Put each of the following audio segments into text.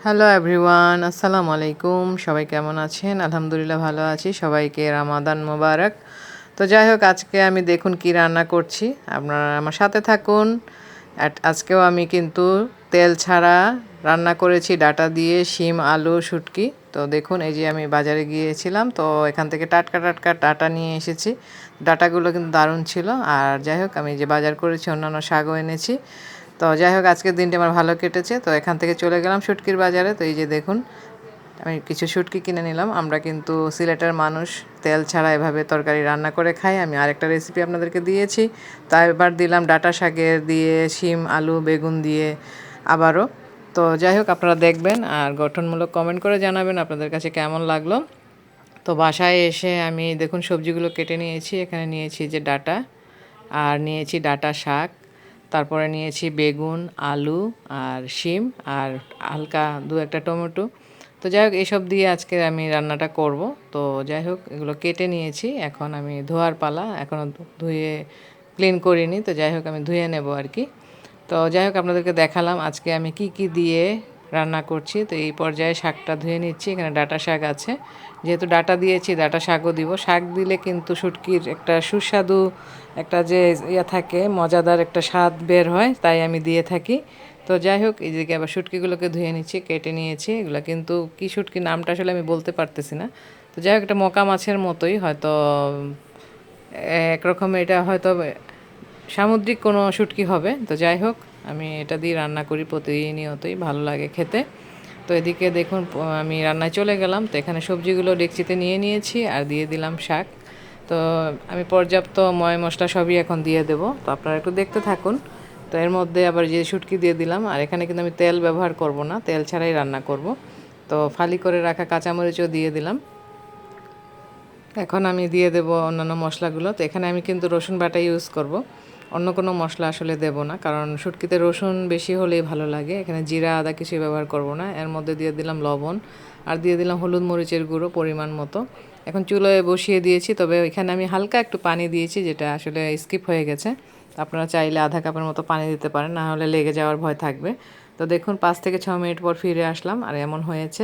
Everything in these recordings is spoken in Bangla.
হ্যালো এভরিওয়ান, আসসালামু আলাইকুম। সবাই কেমন আছেন? আলহামদুলিল্লাহ ভালো আছি। সবাইকে রমাদান মোবারক। তো যাই হোক, আজকে আমি দেখুন কি রান্না করছি, আপনারা আমার সাথে থাকুন। আজকেও আমি কিন্তু তেল ছাড়া রান্না করেছি, ডাটা দিয়ে শিম, আলু, শুটকি। তো দেখুন, এই যে আমি বাজারে গিয়েছিলাম, তো এখান থেকে টাটকা টাটকা ডাটা নিয়ে এসেছি। ডাটাগুলো কিন্তু দারুণ ছিল। আর যাই হোক, আমি যে বাজার করেছি অন্যান্য শাকও এনেছি। তো যাই হোক, আজকের দিনটি আমার ভালো কেটেছে। তো এখান থেকে চলে গেলাম শুটকির বাজারে। তো এই যে দেখুন, আমি কিছু শুটকি কিনে নিলাম। আমরা কিন্তু সিলেটের মানুষ তেল ছাড়া এভাবে তরকারি রান্না করে খাই। আমি আরেকটা রেসিপি আপনাদেরকে দিয়েছি। তাই এবার দিলাম ডাটা শাকের দিয়ে, শিম, আলু, বেগুন দিয়ে আবারও। তো যাই হোক, আপনারা দেখবেন আর গঠনমূলক কমেন্ট করে জানাবেন আপনাদের কাছে কেমন লাগলো। তো বাসায় এসে আমি দেখুন সবজিগুলো কেটে নিয়েছি। এখানে নিয়েছি যে ডাটা, আর নিয়েছি ডাটা শাক, তারপরে নিয়েছি বেগুন, আলু আর শিম, আর হালকা দু একটা টমেটো। তো যাই হোক, এসব দিয়ে আজকে আমি রান্নাটা করব। তো যাই হোক, এগুলো কেটে নিয়েছি। এখন আমি ধোয়ার পালা, এখনও ধুয়ে ক্লিন করিনি। তো যাই হোক, আমি ধুয়ে নেব আর কি। তো যাই হোক, আপনাদেরকে দেখালাম আজকে আমি কি কি দিয়ে রান্না করছি। তো এই পর্যায়ে শাকটা ধুয়ে নিচ্ছি। এখানে ডাটা শাক আছে, যেহেতু ডাটা দিয়েছি ডাটা শাকও দিব। শাক দিলে কিন্তু শুটকির একটা সুস্বাদু একটা যে থাকে, মজাদার একটা স্বাদ বের হয়, তাই আমি দিয়ে থাকি। তো যাই হোক, এইদিকে আবার শুটকিগুলোকে ধুয়ে নিচ্ছি, কেটে নিয়েছি। এগুলো কিন্তু কি শুটকি নামটা আসলে আমি বলতে পারতেছি না। তো যাই হোক, একটা মকা মাছের মতোই হয়তো, একরকম এটা হয়তো সামুদ্রিক কোনো শুটকি হবে। তো যাই হোক, আমি এটা দিয়ে রান্না করি প্রতিনিয়তই, ভালো লাগে খেতে। তো এদিকে দেখুন, আমি রান্নায় চলে গেলাম। তো এখানে সবজিগুলো ডেকচিতে নিয়ে নিয়েছি আর দিয়ে দিলাম শাক। তো আমি পর্যাপ্ত মশলা সবই এখন দিয়ে দেবো। তো আপনারা একটু দেখতে থাকুন। তো এর মধ্যে আবার যে শুটকি দিয়ে দিলাম। আর এখানে কিন্তু আমি তেল ব্যবহার করব না, তেল ছাড়াই রান্না করব। তো ফালি করে রাখা কাঁচামরিচও দিয়ে দিলাম। এখন আমি দিয়ে দেব অন্যান্য মশলাগুলো। তো এখানে আমি কিন্তু রসুন বাটা ইউজ করব, অন্য কোনো মশলা আসলে দেব না, কারণ শুটকিতে রসুন বেশি হলেই ভালো লাগে। এখানে জিরা আদা কিছুই ব্যবহার করব না। এর মধ্যে দিয়ে দিলাম লবণ, আর দিয়ে দিলাম হলুদ মরিচের গুঁড়ো পরিমাণ মতো। এখন চুলোয় বসিয়ে দিয়েছি, তবে এখানে আমি হালকা একটু পানি দিয়েছি, যেটা আসলে স্কিপ হয়ে গেছে। আপনারা চাইলে আধা কাপের মতো পানি দিতে পারেন, না হলে লেগে যাওয়ার ভয় থাকবে। তো দেখুন, 5 থেকে 6 মিনিট পর ফিরে আসলাম, আর এমন হয়েছে।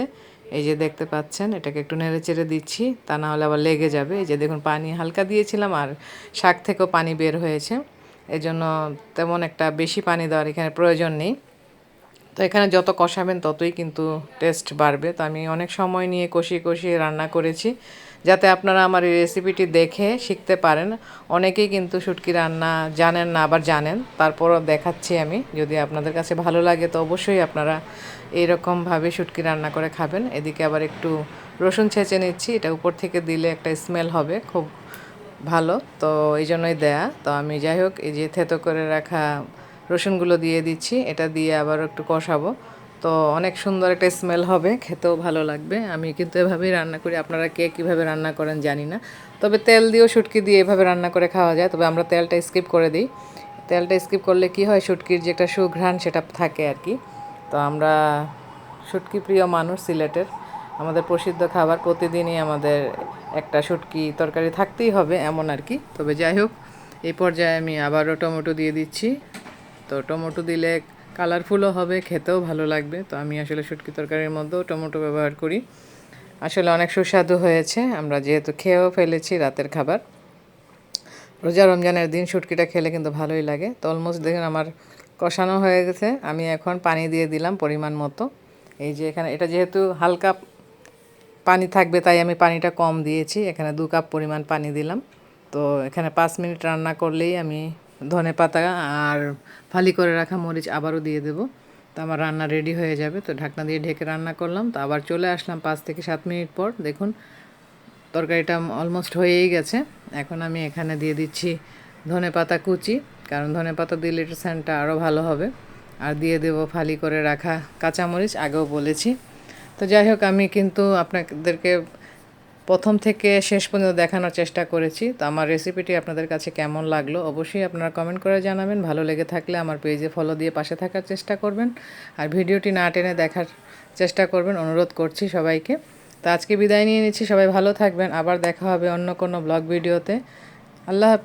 এই যে দেখতে পাচ্ছেন, এটাকে একটু নেড়ে চেড়ে দিচ্ছি, তা না হলে আবার লেগে যাবে। এই যে দেখুন, পানি হালকা দিয়েছিলাম আর শাক থেকেও পানি বের হয়েছে। এই জন্য তেমন একটা বেশি পানি দেওয়ার এখানে প্রয়োজন নেই। তো এখানে যত কষাবেন ততই কিন্তু টেস্ট বাড়বে। তো আমি অনেক সময় নিয়ে কষিয়ে কষিয়ে রান্না করেছি, যাতে আপনারা আমার এই রেসিপিটি দেখে শিখতে পারেন। অনেকেই কিন্তু শুটকি রান্না জানেন না, আবার জানেন, তারপরও দেখাচ্ছি আমি। যদি আপনাদের কাছে ভালো লাগে তো অবশ্যই আপনারা এইরকমভাবে শুটকি রান্না করে খাবেন। এদিকে আবার একটু রসুন ছেঁচে নিচ্ছি, এটা উপর থেকে দিলে একটা স্মেল হবে খুব ভালো, তো এই জন্যই দেয়া। তো আমি যাই হোক, এই যে থেতো করে রাখা রসুনগুলো দিয়ে দিচ্ছি, এটা দিয়ে আবার একটু কষাবো। তো অনেক সুন্দর একটা স্মেল হবে, খেতেও ভালো লাগবে। আমি কিন্তু এভাবেই রান্না করি, আপনারা কে কীভাবে রান্না করেন জানি না। তবে তেল দিয়েও শুটকি দিয়ে এভাবে রান্না করে খাওয়া যায়, তবে আমরা তেলটা স্কিপ করে দিই। তেলটা স্কিপ করলে কি হয়, শুটকির যে একটা সুঘ্রাণ সেটা থাকে আর কি। তো আমরা শুটকি প্রিয় মানুষ সিলেটের, আমাদের প্রসিদ্ধ খাবার, প্রতিদিনই আমাদের একটা শুটকি তরকারি থাকতেই হবে এমন আর কি। তবে যাই হোক, এই পর্যায়ে আমি আবারও টমেটো দিয়ে দিচ্ছি। তো টমেটো দিলে কালারফুলও হবে, খেতেও ভালো লাগবে। তো আমি আসলে শুটকি তরকারির মধ্যেও টমেটো ব্যবহার করি। আসলে অনেক সুস্বাদু হয়েছে, আমরা যেহেতু খেয়েও ফেলেছি রাতের খাবার। রোজা রমজানের দিন শুটকিটা খেলে কিন্তু ভালোই লাগে। তো অলমোস্ট দেখুন আমার কষানো হয়ে গেছে। আমি এখন পানি দিয়ে দিলাম পরিমাণ মতো। এই যে এখানে এটা যেহেতু হালকা পানি থাকবে, তাই আমি পানিটা কম দিয়েছি, এখানে 2 কাপ পরিমাণ পানি দিলাম। তো এখানে 5 মিনিট রান্না করলেই আমি ধনেপাতা আর ফালি করে রাখা মরিচ আবারও দিয়ে দেবো। তো আমার রান্না রেডি হয়ে যাবে। তো ঢাকনা দিয়ে ঢেকে রান্না করলাম। তো আবার চলে আসলাম 5 থেকে 7 মিনিট পর। দেখুন, তরকারিটা অলমোস্ট হয়েই গেছে। এখন আমি এখানে দিয়ে দিচ্ছি ধনেপাতা কুচি, কারণ ধনেপাতা দিলে এটার সেন্টটা আরও ভালো হবে। আর দিয়ে দেবো ফালি করে রাখা কাঁচামরিচ, আগেও বলেছি। তো যাই হোক, আমি কিন্তু আপনাদেরকে প্রথম থেকে শেষ পর্যন্ত দেখানোর চেষ্টা করেছি। তো আমার রেসিপিটি আপনাদের কাছে কেমন লাগলো অবশ্যই আপনারা কমেন্ট করে জানাবেন। ভালো লেগে থাকলে আমার পেজে ফলো দিয়ে পাশে থাকার চেষ্টা করবেন, আর ভিডিওটি না টেনে দেখার চেষ্টা করবেন, অনুরোধ করছি সবাইকে। তো আজকে বিদায় নিয়ে নিচ্ছি, সবাই ভালো থাকবেন। আবার দেখা হবে অন্য কোনো ব্লগ ভিডিওতে। আল্লাহ হাফেজ।